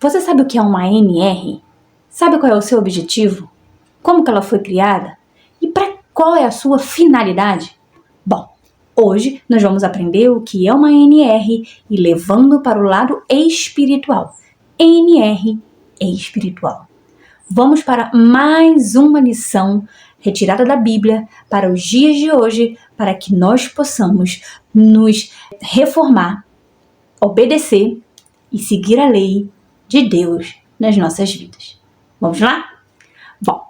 Você sabe o que é uma ANR? Sabe qual é o seu objetivo? Como que ela foi criada? E para qual é a sua finalidade? Bom, hoje nós vamos aprender o que é uma ANR e levando para o lado espiritual. ANR espiritual. Vamos para mais uma lição retirada da Bíblia para os dias de hoje, para que nós possamos nos reformar, obedecer e seguir a lei de Deus nas nossas vidas. Vamos lá? Bom,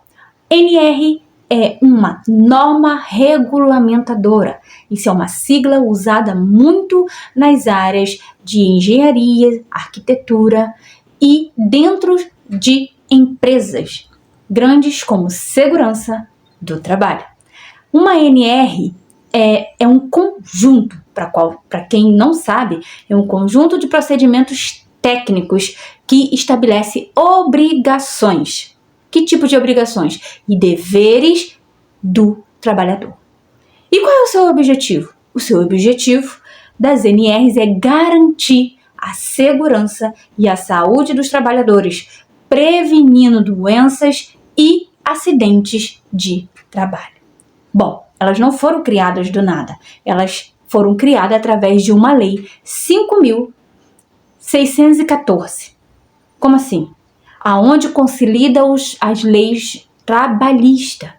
ANR é uma norma regulamentadora. Isso é uma sigla usada muito nas áreas de engenharia, arquitetura e dentro de empresas grandes como segurança do trabalho. Uma ANR é um conjunto, para quem não sabe, é um conjunto de procedimentos técnicos que estabelece obrigações. Que tipo de obrigações? E deveres do trabalhador. E qual é o seu objetivo? O seu objetivo das ANRs é garantir a segurança e a saúde dos trabalhadores, prevenindo doenças e acidentes de trabalho. Bom, elas não foram criadas do nada. Elas foram criadas através de uma lei 5.614. Como assim? Aonde consolida as leis trabalhistas. O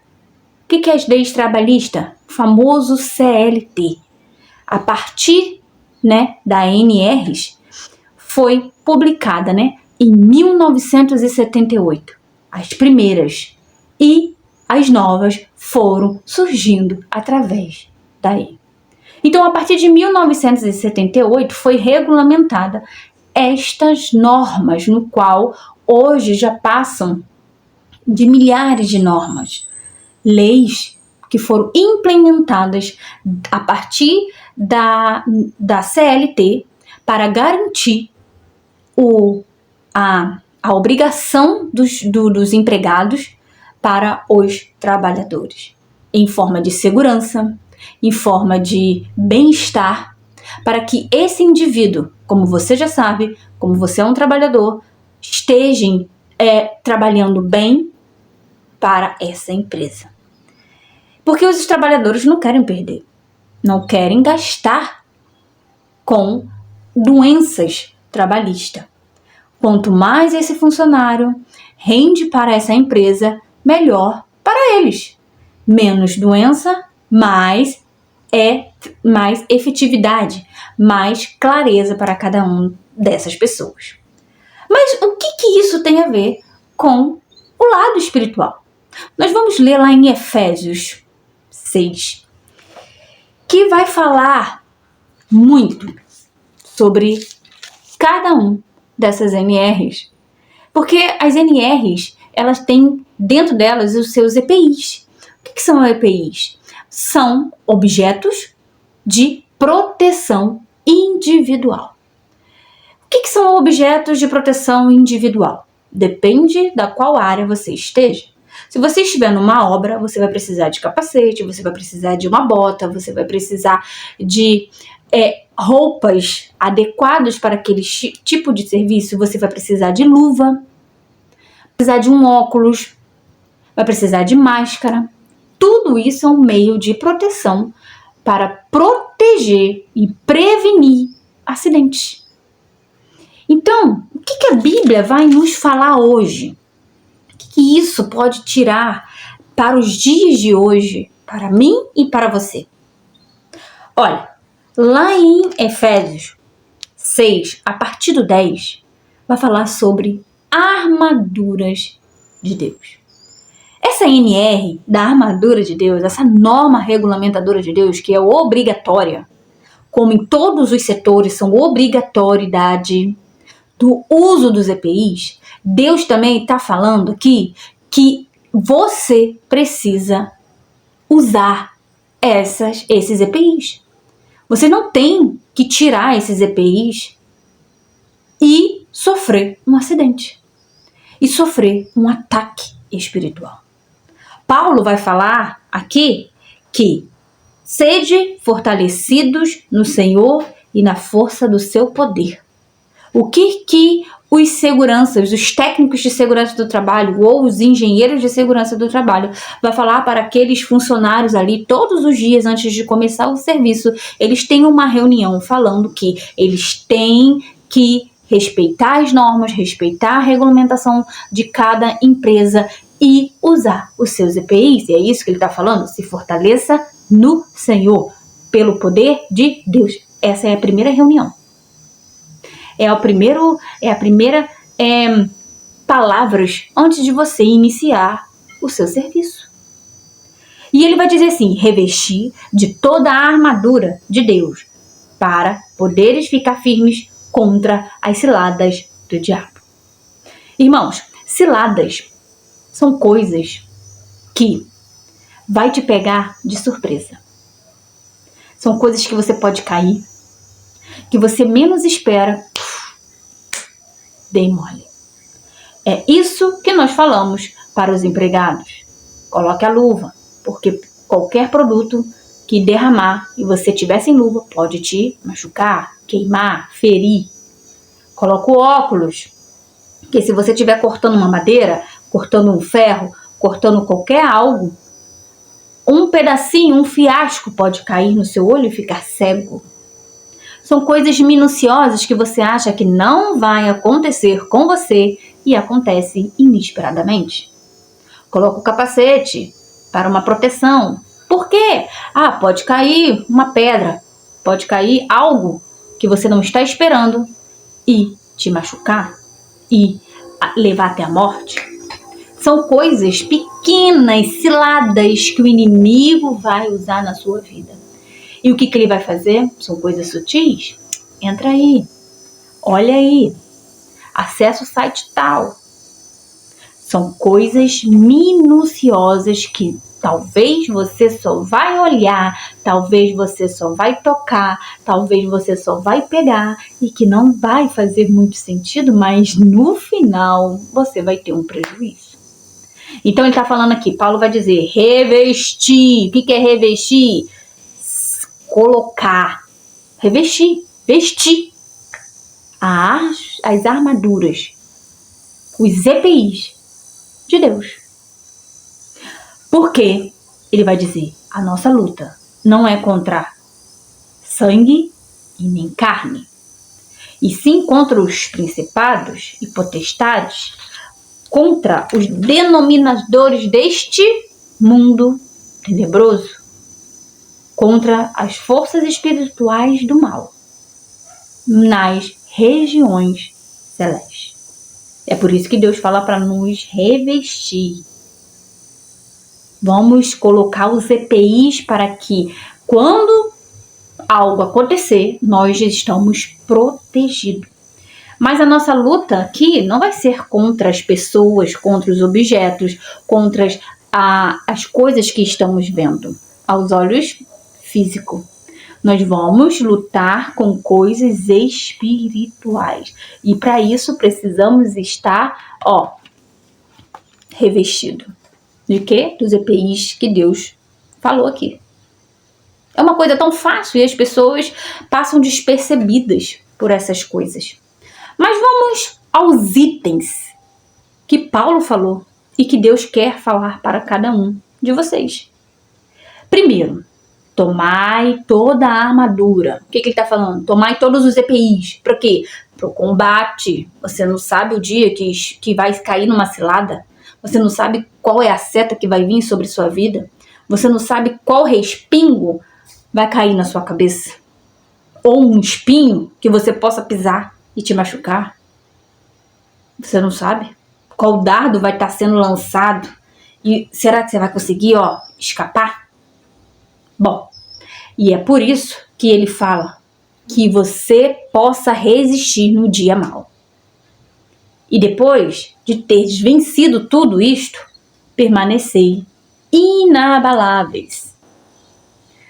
que é as leis trabalhistas? O famoso CLT. A partir da ANRs, foi publicada em 1978. As primeiras e as novas foram surgindo através daí. Então, a partir de 1978, foi regulamentada estas normas, no qual hoje já passam de milhares de normas, leis que foram implementadas a partir da CLT para garantir a obrigação dos empregados para os trabalhadores, em forma de segurança, em forma de bem-estar, para que esse indivíduo, como você já sabe, como você é um trabalhador, estejam trabalhando bem para essa empresa. Porque os trabalhadores não querem perder, não querem gastar com doenças trabalhistas. Quanto mais esse funcionário rende para essa empresa, melhor para eles. Menos doença, mais efetividade, mais clareza para cada um dessas pessoas. Mas o que isso tem a ver com o lado espiritual? Nós vamos ler lá em Efésios 6, que vai falar muito sobre cada um dessas ANRs. Porque as ANRs, elas têm dentro delas os seus EPIs. O que são EPIs? São objetos de proteção individual. O que são objetos de proteção individual? Depende da qual área você esteja. Se você estiver numa obra, você vai precisar de capacete, você vai precisar de uma bota, você vai precisar de roupas adequadas para aquele tipo de serviço, você vai precisar de luva, vai precisar de um óculos, vai precisar de máscara. Tudo isso é um meio de proteção para proteger e prevenir acidentes. Então, o que a Bíblia vai nos falar hoje? O que isso pode tirar para os dias de hoje, para mim e para você? Olha, lá em Efésios 6, a partir do 10, vai falar sobre armaduras de Deus. Essa ANR da armadura de Deus, essa norma regulamentadora de Deus, que é obrigatória, como em todos os setores são obrigatoriedade do uso dos EPIs, Deus também está falando aqui que você precisa usar esses EPIs. Você não tem que tirar esses EPIs e sofrer um acidente e sofrer um ataque espiritual. Paulo vai falar aqui que sede fortalecidos no Senhor e na força do seu poder. O que os seguranças, os técnicos de segurança do trabalho ou os engenheiros de segurança do trabalho vai falar para aqueles funcionários ali todos os dias antes de começar o serviço? Eles têm uma reunião falando que eles têm que respeitar as normas, respeitar a regulamentação de cada empresa e usar os seus EPIs. E é isso que ele está falando. Se fortaleça no Senhor, pelo poder de Deus. Essa é a primeira reunião. É a primeira palavras antes de você iniciar o seu serviço. E ele vai dizer assim: revestir de toda a armadura de Deus para poderes ficar firmes contra as ciladas do diabo. Irmãos, ciladas são coisas que vai te pegar de surpresa. São coisas que você pode cair, que você menos espera, dei mole. É isso que nós falamos para os empregados. Coloque a luva, porque qualquer produto que derramar e você tiver sem luva pode te machucar, queimar, ferir. Coloque o óculos, que se você estiver cortando uma madeira, cortando um ferro, cortando qualquer algo, um pedacinho, um fiasco pode cair no seu olho e ficar cego. São coisas minuciosas que você acha que não vai acontecer com você e acontece inesperadamente. Coloca o capacete para uma proteção. Por quê? Pode cair uma pedra, pode cair algo que você não está esperando e te machucar e levar até a morte. São coisas pequenas, ciladas que o inimigo vai usar na sua vida. E o que ele vai fazer? São coisas sutis. Entra aí, olha aí, acessa o site tal. São coisas minuciosas que talvez você só vai olhar, talvez você só vai tocar, talvez você só vai pegar e que não vai fazer muito sentido, mas no final você vai ter um prejuízo. Então ele está falando aqui, Paulo vai dizer revestir. O que é revestir? Colocar, revestir, vestir as armaduras, os EPIs de Deus. Porque ele vai dizer, a nossa luta não é contra sangue e nem carne, e sim contra os principados e potestades, contra os denominadores deste mundo tenebroso, contra as forças espirituais do mal nas regiões celestes. É por isso que Deus fala para nos revestir. Vamos colocar os EPIs para que, quando algo acontecer, nós estamos protegidos. Mas a nossa luta aqui não vai ser contra as pessoas, contra os objetos, contra as coisas que estamos vendo aos olhos físicos. Nós vamos lutar com coisas espirituais. E para isso precisamos estar, revestido. De quê? Dos EPIs que Deus falou aqui. É uma coisa tão fácil e as pessoas passam despercebidas por essas coisas. Mas vamos aos itens que Paulo falou e que Deus quer falar para cada um de vocês. Primeiro, tomai toda a armadura. O que ele está falando? Tomai todos os EPIs. Para quê? Para o combate. Você não sabe o dia que vai cair numa cilada. Você não sabe qual é a seta que vai vir sobre sua vida. Você não sabe qual respingo vai cair na sua cabeça. Ou um espinho que você possa pisar e te machucar. Você não sabe qual dardo vai estar sendo lançado. E será que você vai conseguir, escapar? Bom, e é por isso que ele fala que você possa resistir no dia mau. E depois de teres vencido tudo isto, permanecei inabaláveis.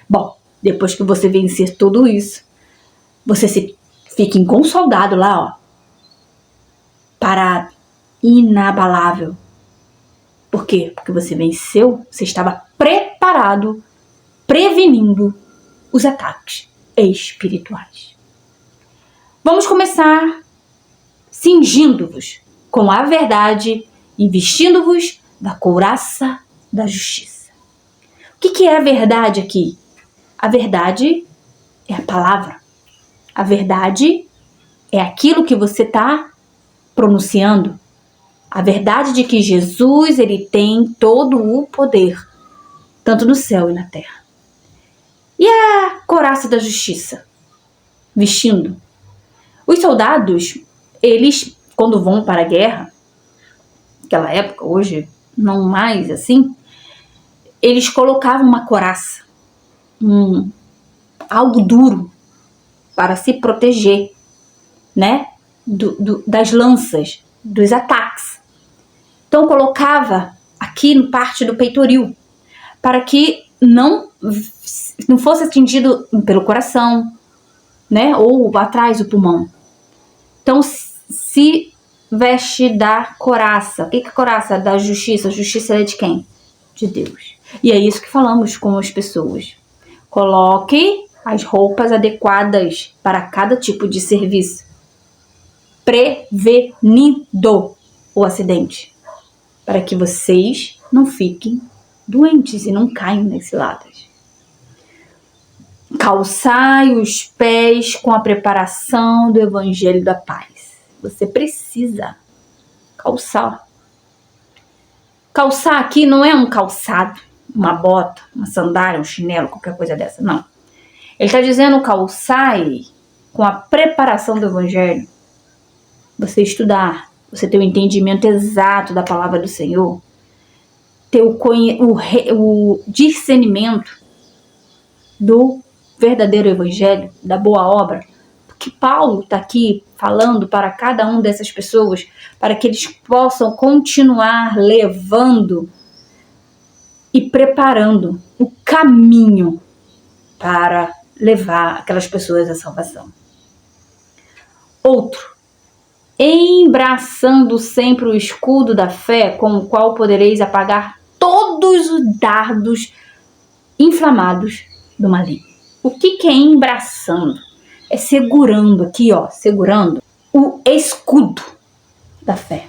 Bom, depois que você vencer tudo isso, você fica com um soldado lá, parado, inabalável. Por quê? Porque você venceu, você estava preparado, prevenindo os ataques espirituais. Vamos começar cingindo-vos com a verdade e vestindo-vos da couraça da justiça. O que é a verdade aqui? A verdade é a palavra. A verdade é aquilo que você está pronunciando. A verdade de que Jesus, ele tem todo o poder, tanto no céu e na terra. E a couraça da justiça? Vestindo. Os soldados, eles, quando vão para a guerra, naquela época, hoje não mais assim, eles colocavam uma couraça, algo duro para se proteger, né, das lanças, dos ataques. Então colocava aqui no parte do peitoril, para que não fosse atingido pelo coração, né, ou atrás do pulmão. Então se veste da couraça. O que é couraça? Da justiça. A justiça é de quem? De Deus. E é isso que falamos com as pessoas. Coloque as roupas adequadas para cada tipo de serviço, prevenindo o acidente, para que vocês não fiquem doentes e não caiam nas ciladas. Calçai os pés com a preparação do Evangelho da Paz. Você precisa calçar. Calçar aqui não é um calçado, uma bota, uma sandália, um chinelo, qualquer coisa dessa, não. Ele está dizendo calçai com a preparação do Evangelho. Você estudar, você ter o entendimento exato da palavra do Senhor, ter o discernimento do verdadeiro Evangelho, da boa obra. Porque Paulo está aqui falando para cada uma dessas pessoas, para que eles possam continuar levando e preparando o caminho para levar aquelas pessoas à salvação. Outro, embraçando sempre o escudo da fé, com o qual podereis apagar todos os dardos inflamados do maligno. O que é embraçando? É segurando aqui, ó, segurando o escudo da fé.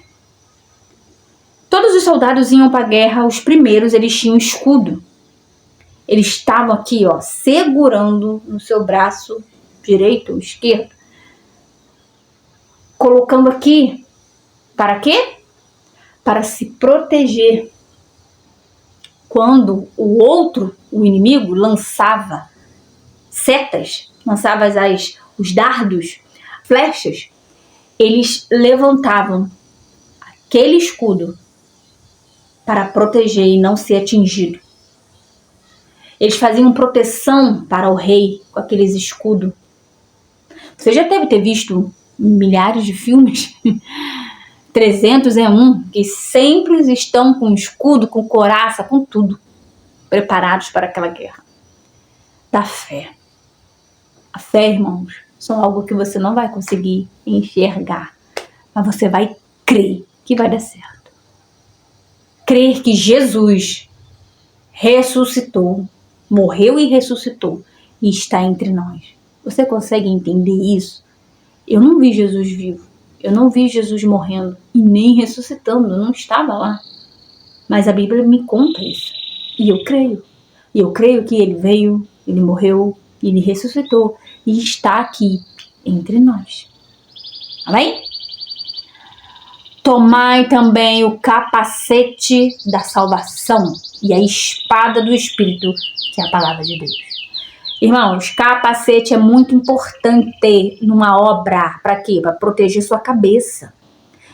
Todos os soldados iam para a guerra, os primeiros, eles tinham escudo. Eles estavam aqui, ó, segurando no seu braço direito ou esquerdo, colocando aqui, para quê? Para se proteger. Quando o outro, o inimigo, lançava setas, lançava os dardos, flechas, eles levantavam aquele escudo para proteger e não ser atingido. Eles faziam proteção para o rei com aqueles escudos. Você já deve ter visto milhares de filmes, 301, que sempre estão com escudo, com couraça, com tudo, preparados para aquela guerra. Da fé. A fé, irmãos, são algo que você não vai conseguir enxergar, mas você vai crer que vai dar certo. Crer que Jesus ressuscitou, morreu e ressuscitou e está entre nós. Você consegue entender isso? Eu não vi Jesus vivo, eu não vi Jesus morrendo e nem ressuscitando, eu não estava lá. Mas a Bíblia me conta isso e eu creio. E eu creio que ele veio, ele morreu, ele ressuscitou e está aqui entre nós. Amém? Tomai também o capacete da salvação e a espada do Espírito, que é a palavra de Deus. Irmãos, capacete é muito importante numa obra. Para quê? Para proteger sua cabeça.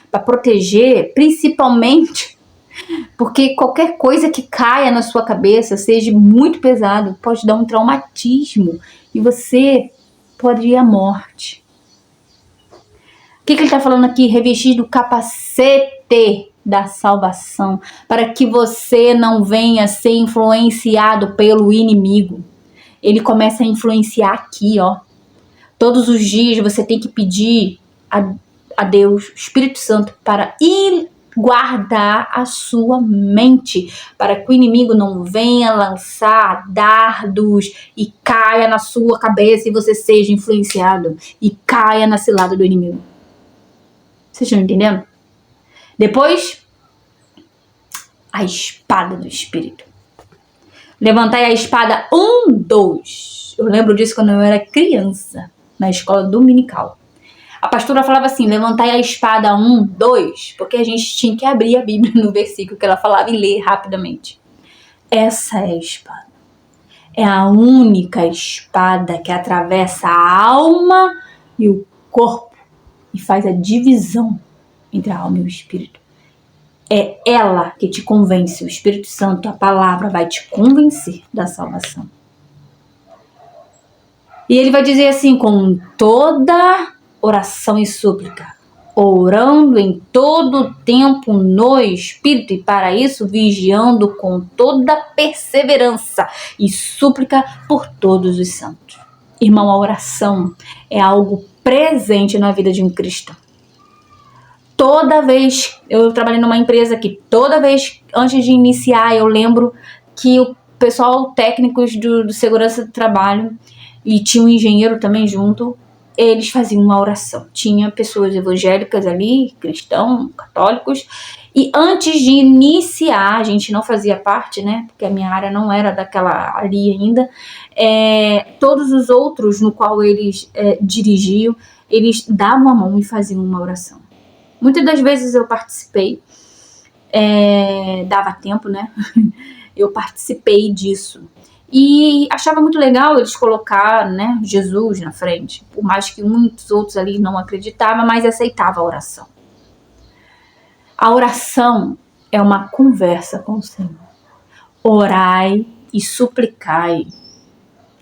Para proteger, principalmente, porque qualquer coisa que caia na sua cabeça, seja muito pesado, pode dar um traumatismo e você pode ir à morte. O que ele está falando aqui? Revestir do capacete da salvação, para que você não venha ser influenciado pelo inimigo. Ele começa a influenciar aqui, ó. Todos os dias você tem que pedir a Deus, o Espírito Santo, para guardar a sua mente, para que o inimigo não venha lançar dardos e caia na sua cabeça e você seja influenciado e caia na cilada do inimigo. Vocês estão entendendo? Depois, a espada do Espírito. Levantai a espada 1, 2. Eu lembro disso quando eu era criança, na escola dominical. A pastora falava assim, levantai a espada 1, 2, porque a gente tinha que abrir a Bíblia no versículo que ela falava e ler rapidamente. Essa é a espada. É a única espada que atravessa a alma e o corpo e faz a divisão entre a alma e o espírito. É ela que te convence, o Espírito Santo, a palavra vai te convencer da salvação. E ele vai dizer assim, com toda oração e súplica, orando em todo tempo no Espírito, e para isso vigiando com toda perseverança e súplica por todos os santos. Irmão, a oração é algo presente na vida de um cristão. Toda vez, eu trabalhei numa empresa que toda vez antes de iniciar, eu lembro que o pessoal, técnicos do segurança do trabalho, e tinha um engenheiro também junto, eles faziam uma oração. Tinha pessoas evangélicas ali, cristãos, católicos, e antes de iniciar, a gente não fazia parte, né, porque a minha área não era daquela ali ainda, todos os outros no qual eles dirigiam, eles davam a mão e faziam uma oração. Muitas das vezes eu participei, dava tempo, né? Eu participei disso. E achava muito legal eles colocar, né, Jesus na frente. Por mais que muitos outros ali não acreditavam, mas aceitavam a oração. A oração é uma conversa com o Senhor. Orai e suplicai.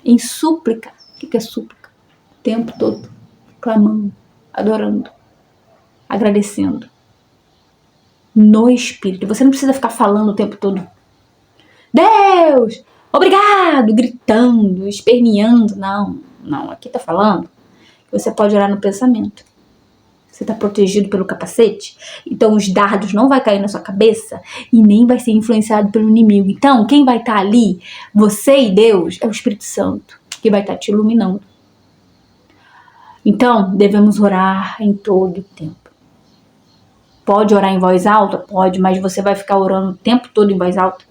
Em súplica. O que é súplica? O tempo todo. Clamando, adorando, agradecendo. No Espírito. Você não precisa ficar falando o tempo todo. Deus, obrigado, gritando, esperneando. Não. Aqui tá falando que você pode orar no pensamento. Você tá protegido pelo capacete. Então os dardos não vai cair na sua cabeça e nem vai ser influenciado pelo inimigo. Então quem vai estar ali, você e Deus, é o Espírito Santo, que vai estar te iluminando. Então devemos orar em todo o tempo. Pode orar em voz alta? Pode, mas você vai ficar orando o tempo todo em voz alta?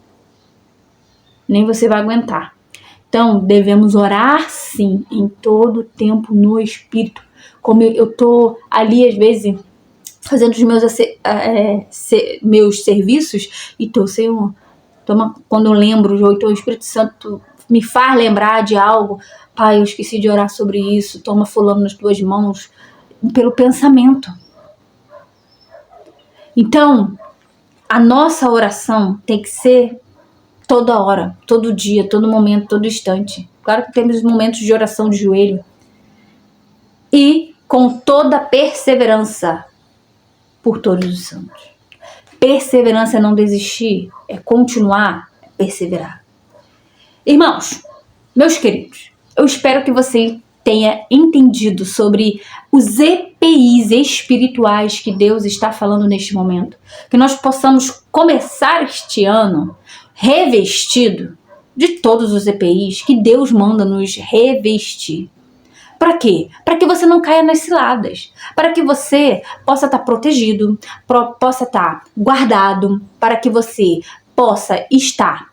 Nem você vai aguentar. Então, devemos orar sim, em todo o tempo no Espírito. Como eu tô ali, às vezes, fazendo os meus serviços, e tô, Senhor, quando eu lembro, ou então o Espírito Santo me faz lembrar de algo, Pai, eu esqueci de orar sobre isso, toma fulano nas tuas mãos, pelo pensamento. Então, a nossa oração tem que ser toda hora, todo dia, todo momento, todo instante. Claro que temos momentos de oração de joelho. E com toda perseverança por todos os santos. Perseverança é não desistir, é continuar, é perseverar. Irmãos, meus queridos, eu espero que você tenha entendido sobre os EPIs espirituais que Deus está falando neste momento. Que nós possamos começar este ano revestido de todos os EPIs que Deus manda nos revestir. Para quê? Para que você não caia nas ciladas. Para que você possa estar protegido, possa estar guardado, para que você possa estar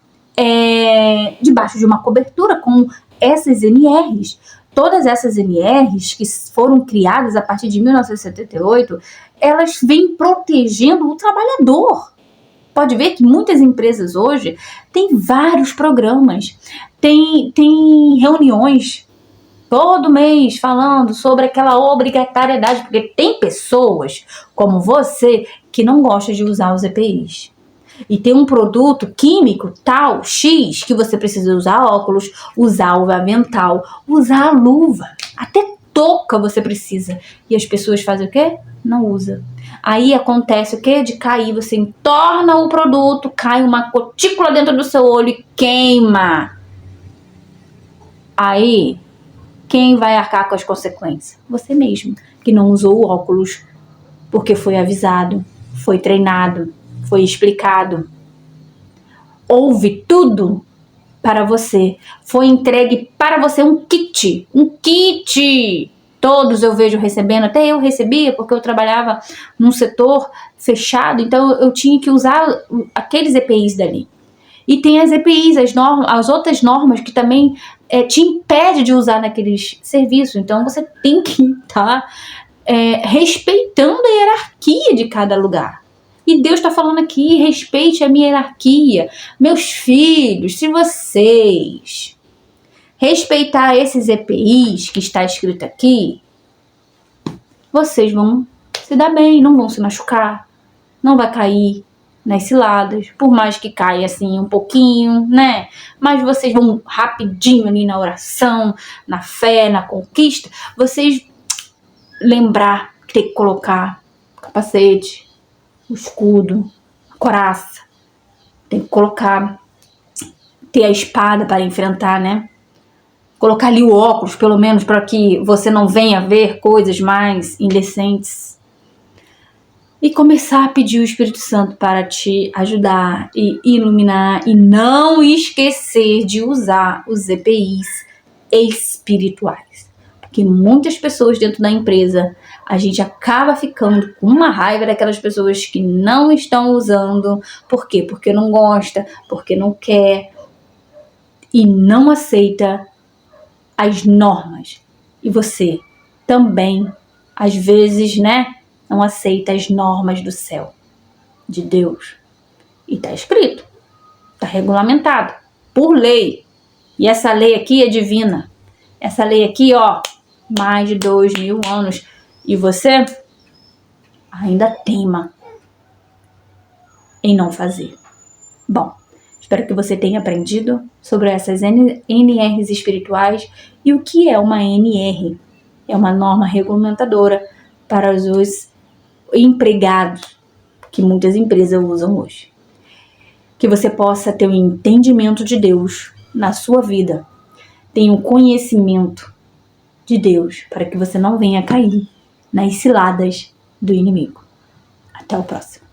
debaixo de uma cobertura com essas NRs. Todas essas NRs que foram criadas a partir de 1978, elas vêm protegendo o trabalhador. Pode ver que muitas empresas hoje têm vários programas, tem reuniões todo mês falando sobre aquela obrigatoriedade, porque tem pessoas como você que não gosta de usar os EPIs. E tem um produto químico tal, X, que você precisa usar óculos, usar o avental, usar a luva, até touca você precisa. E as pessoas fazem o quê? Não usa. Aí acontece o quê? De cair, você entorna o produto, cai uma cutícula dentro do seu olho e queima. Aí, quem vai arcar com as consequências? Você mesmo, que não usou o óculos, porque foi avisado, foi treinado, foi explicado. Houve tudo para você. Foi entregue para você um kit todos eu vejo recebendo, até eu recebia, porque eu trabalhava num setor fechado, então eu tinha que usar aqueles EPIs dali. E tem as EPIs, as outras normas que também te impede de usar naqueles serviços. Então você tem que estar respeitando a hierarquia de cada lugar. E Deus está falando aqui, respeite a minha hierarquia. Meus filhos, se vocês respeitar esses EPIs que está escrito aqui, vocês vão se dar bem, não vão se machucar, não vai cair nas ciladas, por mais que caia assim um pouquinho, né? Mas vocês vão rapidinho ali na oração, na fé, na conquista, vocês lembrar que tem que colocar o capacete, o escudo, a coraça, tem que colocar, ter a espada para enfrentar, né? Colocar ali o óculos, pelo menos, para que você não venha ver coisas mais indecentes. E começar a pedir o Espírito Santo para te ajudar e iluminar. E não esquecer de usar os EPIs espirituais. Porque muitas pessoas dentro da empresa, a gente acaba ficando com uma raiva daquelas pessoas que não estão usando. Por quê? Porque não gosta, porque não quer e não aceita as normas. E você também, às vezes, né, não aceita as normas do céu, de Deus. E tá escrito, tá regulamentado, por lei. E essa lei aqui é divina. Essa lei aqui, ó, mais de 2000 anos. E você ainda teima em não fazer. Bom, espero que você tenha aprendido sobre essas NRs espirituais e o que é uma NR. É uma norma regulamentadora para os empregados que muitas empresas usam hoje. Que você possa ter um entendimento de Deus na sua vida. Tenha um conhecimento de Deus para que você não venha cair nas ciladas do inimigo. Até o próximo.